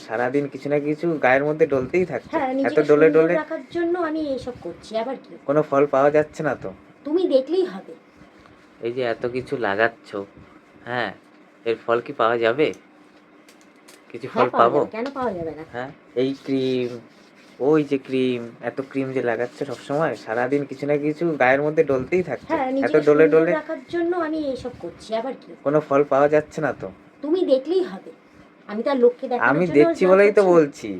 সারাদিন কিছু না কিছু গায়ের মধ্যে ডলতেই থাকছে। হ্যাঁ, এত নিজেকে ডলে সুন্দর ডলে রাখার জন্য আমি এসব করছি, আবার কি? কোনো ফল পাওয়া যাচ্ছে না তো। তুমি দেখলেই হবে। এই যে এত কিছু লাগাচ্ছ, হ্যাঁ, এর ফল কি পাওয়া যাবে? কিছু ফল হ্যাঁ, পাওয়া পাবো? যাবে, কেন পাওয়া যাবে না? হ্যাঁ, এই ক্রিম, ওই যে ক্রিম, এত ক্রিম যে লাগাচ্ছ সবসময়, সারাদিন কিছু না কিছু গায়ের মধ্যে ডলতেই থাকছে। হ্যাঁ, এত নিজেকে ডলে সুন্দর ডলে রাখার জন্য আমি এসব করছি, আবার কি? কোনো ফল পাওয়া যাচ্ছে না তো। তুমি দেখলেই হবে। আমি তো আর লোককে দেখানোর আমি জন্য দেখছি যা বলেই তো করছি না। বলছি,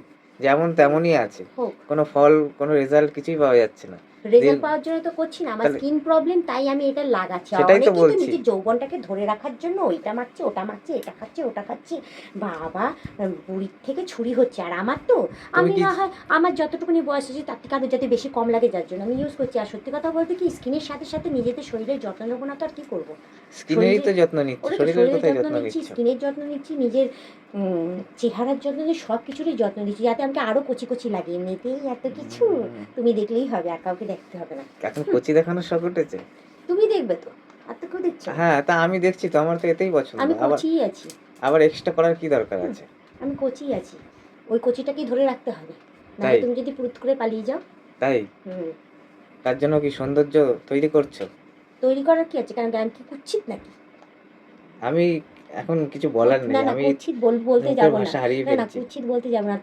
যেমন তেমনই আছে। হোক। কোনো ফল, কোনো রেজাল্ট কিছুই পাওয়া যাচ্ছে না। রেজাল্ট রিল পাওয়ার জন্য তো করছি না, আমার তাহলে স্কিন প্রবলেম, তাই আমি এটা লাগাচ্ছি। আর সেটাই তো অনেকেই তো বলছি। নিজের যৌবনটাকে ধরে রাখার জন্য ওইটা মাখছে, ওটা মাখছে, এটা খাচ্ছে, ওটা খাচ্ছে। বাবা, বুড়ির থেকে ছুরি হচ্ছে। আর আমার তো, তুমি আমি কি না হয় আমার যতটুকুনি বয়স আছে তার থেকে আরও যাতে বেশি কম লাগে যার জন্য আমি ইউজ করছি। আর সত্যি কথা বলতে কি, স্কিনের সাথে সাথে নিজেদের শরীরের যত্ন নেবো না তো আর কি করবো? স্কিনেরই শরীরে তো যত্ন নিচ্ছ, ওটা তো শরীরের শরীরের কোথায় যত্ন যত্ন নিচ্ছি, নিচ্ছ? স্কিনের যত্ন নিচ্ছি, নিজের চেহারার যত্ন নিচ্ছি, সব কিছুরই যত্ন নিচ্ছি যাতে আমাকে আরও কচি কচি লাগে। এমনিতেই এত কিছু, তুমি দেখলেই হবে, আর কাউকে দেখতে হবে না। এখন কচি দেখানোর শখ উঠেছে? তুমি দেখবে তো, আর তো কেউ দেখছে না। হ্যাঁ, তা আমি দেখছি তো, আমার তো এতেই পছন্দ। আমি আবার কচিই আছি। আবার এক্সট্রা করার কি দরকার আছে? আমি কচিই আছি, ওই কচিটাকেই ধরে রাখতে হবে, নাহলে তাই? তুমি যদি পুরুত করে পালিয়ে যাও। তাই? হুম। তার জন্য কি সৌন্দর্য তৈরি করছো? তৈরি করার কি আছে? কারণ আমি কি কুচ্ছিত নাকি? আমি এখন কিছু বলার নেই। না না, আমি কুচ্ছিত বলতে মুখের যাব না। ভাষা হারিয়ে না না, ফেলছি। কুচ্ছিত বলতে যাব না।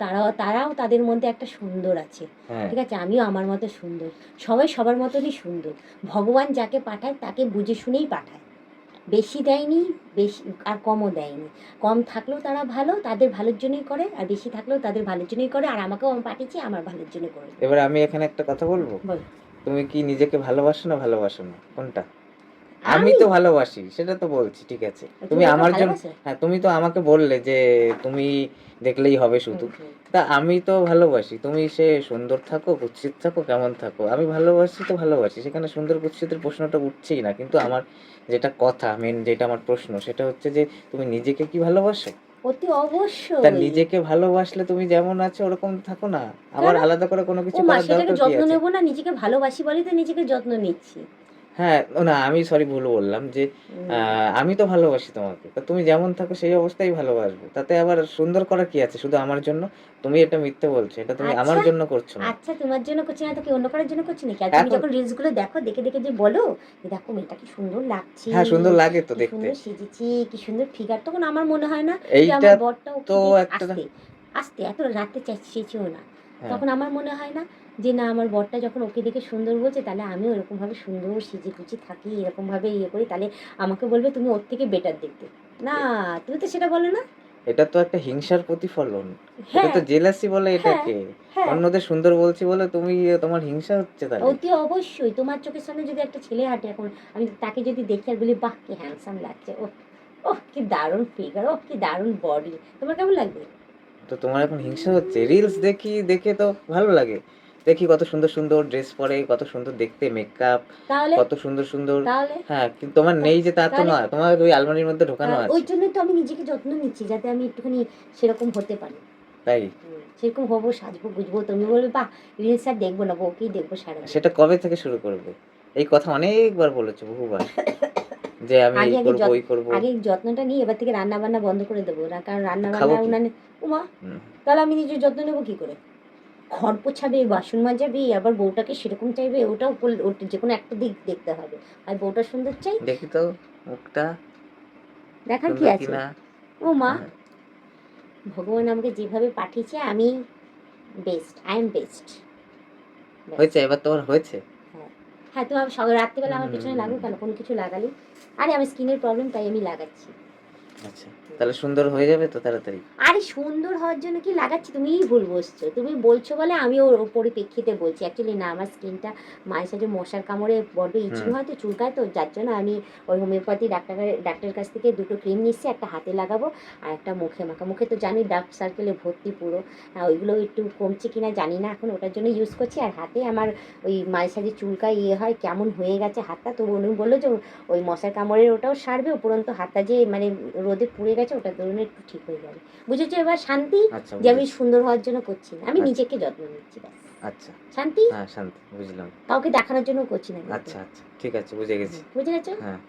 তারাও তাদের মধ্যে একটা সুন্দর আছে। হ্যাঁ, ঠিক আছে, আমিও আমার মতো সুন্দর। সবাই সবার মতনই সুন্দর। ভগবান যাকে পাঠায় তাকে বুঝে শুনেই পাঠায়। বেশি দেয়নি, বেশি আর কমও দেয়নি। কম থাকলেও তারা ভালো, তাদের ভালোর জন্যই করে, আর বেশি থাকলেও তাদের ভালোর জন্যই করে। আর আমাকেও পাঠিয়েছে আমার ভালোর জন্য করে। এবার আমি এখানে একটা কথা বলবো? বল। তুমি কি নিজেকে ভালোবাসো না ভালোবাসো না? কোনটা? আমি আমি তো ভালোবাসি, সেটা তো বলছি, ঠিক আছে। তুমি তুমি আমাকে আমার জন্য, ভালোবাসো? হ্যাঁ, তুমি তো আমাকে বললে যে তুমি দেখলেই হবে শুধু। হুম। তা আমি তো ভালোবাসি। তুমি সে সুন্দর থাকো, কুৎসিত থাকো, কেমন থাকো। আমি ভালোবাসি তো ভালোবাসি। সেখানে সুন্দর কুৎসিতের প্রশ্নটা উঠছেই না। কিন্তু আমার যেটা কথা, মেইন যেটা আমার প্রশ্ন, সেটা হচ্ছে যে তুমি নিজেকে কি ভালোবাসো? অতি তা অবশ্যই। নিজেকে ভালোবাসলে তুমি যেমন আছো ওরকম থাকো না। আবার কেন? আলাদা করে কোনো ও কিছু মা, করার সেটাকে দরকার কি যত্ন আছে? নেবো না? নিজেকে ভালোবাসি বলেই তো নিজেকে যত্ন নিচ্ছি। হ্যাঁ, না আমি সরি ভুল বললাম যে আমি তো ভালোবাসি তোমাকে। তা তুমি যেমন থাকো সেই অবস্থায় ভালোবাসবো। তাতে আবার সুন্দর করার কি আছে শুধু আমার জন্য? তুমি এটা মিথ্যে বলছো। এটা তুমি আমার আচ্ছা, জন্য করছো না। আচ্ছা, তোমার জন্য করছি না তো কি অন্য কারোর জন্য করছি নাকি? আর তুমি এখন যখন রিলসগুলো দেখো, দেখে দেখে যে বলো যে দেখো মেয়েটা কি সুন্দর লাগছে, হ্যাঁ, সুন্দর লাগে তো কি দেখতে। সুন্দর সেজেছি, কি সুন্দর ফিগার, তখন আমার মনে হয় না যে এইটা আমার বরটা তো ওকে দিয়ে একটা আসতে আসতে এত রাতে চেঁচিয়েও না। হ্যাঁ, তখন আমার মনে হয় না যে না, আমার বরটা যখন ওকে দেখে সুন্দর বলছে তাহলে আমিও এরকমভাবে সুন্দর সেজে গুজে থাকি, এরকমভাবে ইয়ে করি, তাহলে আমাকে বলবে তুমি ওর থেকে বেটার দেখতে। না, এ তুমি তো সেটা বলো না। এটা তো একটা হিংসার প্রতিফলন। এটা হ্যাঁ, তো জেলাসি বলে হ্যাঁ, এটাকে। হ্যাঁ। অন্যদের সুন্দর বলছি বলে তুমি তোমার হিংসা হচ্ছে তাহলে। অতি অবশ্যই তোমার চোখের সামনে যদি একটা ছেলে হাঁটে এখন, আমি তাকে যদি দেখি আর বলি বাহ কি হ্যান্ডসাম লাগছে, ওহ ওহ কি দারুণ ফিগার, ওহ কি দারুণ বডি, তোমার কেমন লাগবে? তো তোমার এখন হিংসা হচ্ছে? রিলস দেখি, দেখে তো ভালো লাগে। দেখি কত সুন্দর, সুন্দর ড্রেস পরে, কত সুন্দর দেখতে মেকআপ, তাহলে কত সুন্দর, সুন্দর। তাহলে হ্যাঁ, কিন্তু তোমার নেই যে তা তো তাহলে নয়। তোমার ওই আলমারির মধ্যে ঢোকানো ওই আছে। জন্যই তো আমি নিজেকে যত্ন নিচ্ছি যাতে আমি একটুখানি সেরকম হতে পারি। তাই? সেরকম হবো, সাজবো গুজবো, তুমি বলবে বাহ রিলস আর দেখবো না, বউকেই দেখবো সারাদিন। সেটা কবে থেকে শুরু করবে? এই কথা অনেকবার বলেছো, বহুবার। যে আমি আগে এই আগে করব, ওই করব। আগে যত্নটা নিই, এবার থেকে রান্না বান্না বন্ধ করে দেবো না, কারণ রান্না খাবো বান্না কি? উনানে উমা, হুম, তাহলে আমি নিজের যত্ন নেবো কি করে? ঘর পোছাবে, বাসন মাজাবে, আবার বউটাকে সেরকম চাইবে, ওটাও যে কোনো একটা দিক দেখতে হবে। আর বউটা সুন্দর চাই, দেখি তো মুখটা দেখার কি সুন্দর আছে? কিনা। ও মা, হ্যাঁ, ভগবান আমাকে যেভাবে পাঠিয়েছে আমি বেস্ট, আই এম বেস্ট। ব্যাস। হয়েছে এবার তোমার হয়েছে? হ্যাঁ, হ্যাঁ, তুমি সকাল রাত্রিবেলা আমার পিছনে লাগো হুম, কেন? কোনো কিছু লাগালি? আরে আমার স্কিনের প্রবলেম, তাই আমি লাগাচ্ছি। আচ্ছা। তাহলে সুন্দর হয়ে যাবে তো তাড়াতাড়ি? আরে সুন্দর হওয়ার জন্য কি লাগাচ্ছি? তুমিই ভুল বসছো, তুমি বলছো বলে আমি ওর পরিপ্রেক্ষিতে বলছি। অ্যাকচুয়ালি না, আমার স্কিনটা মাঝে সাঝে মশার কামড়ে বড্ড ইচিং হুম, হয় তো, চুলকায় তো, যার জন্য আমি ওই হোমিওপ্যাথি ডাক্তারের কাছ থেকে দুটো ক্রিম নিচ্ছি, একটা হাতে লাগাবো আর একটা মুখে মাখা। মুখে তো জানি ডার্ক সার্কেলে ভর্তি পুরো, ওইগুলো একটু কমছে কিনা জানি না এখন, ওটার জন্য ইউজ করছি। আর হাতে আমার ওই মাঝে সাঝে চুলকায়, ইয়ে হয়, কেমন হয়ে গেছে হাতটা, তো উনি বললো যে ওই মশার কামড়ের ওটাও সারবে, উপরন্ত হাতটা যে মানে রোদে পুড়ে গেছে ওটার জন্য একটু ঠিক হয়ে যাবে। বুঝেছো এবার শান্তি? আচ্ছা যে আমি বুঝেছি। সুন্দর হওয়ার জন্য করছি না, আমি আচ্ছা, নিজেকে যত্ন নিচ্ছি, ব্যাস। আচ্ছা। শান্তি? হ্যাঁ, শান্তি বুঝলাম। কাউকে দেখানোর জন্য করছি না কিন্তু। আচ্ছা, আচ্ছা। ঠিক আছে, বুঝে গেছি। বুঝে গেছো? হ্যাঁ।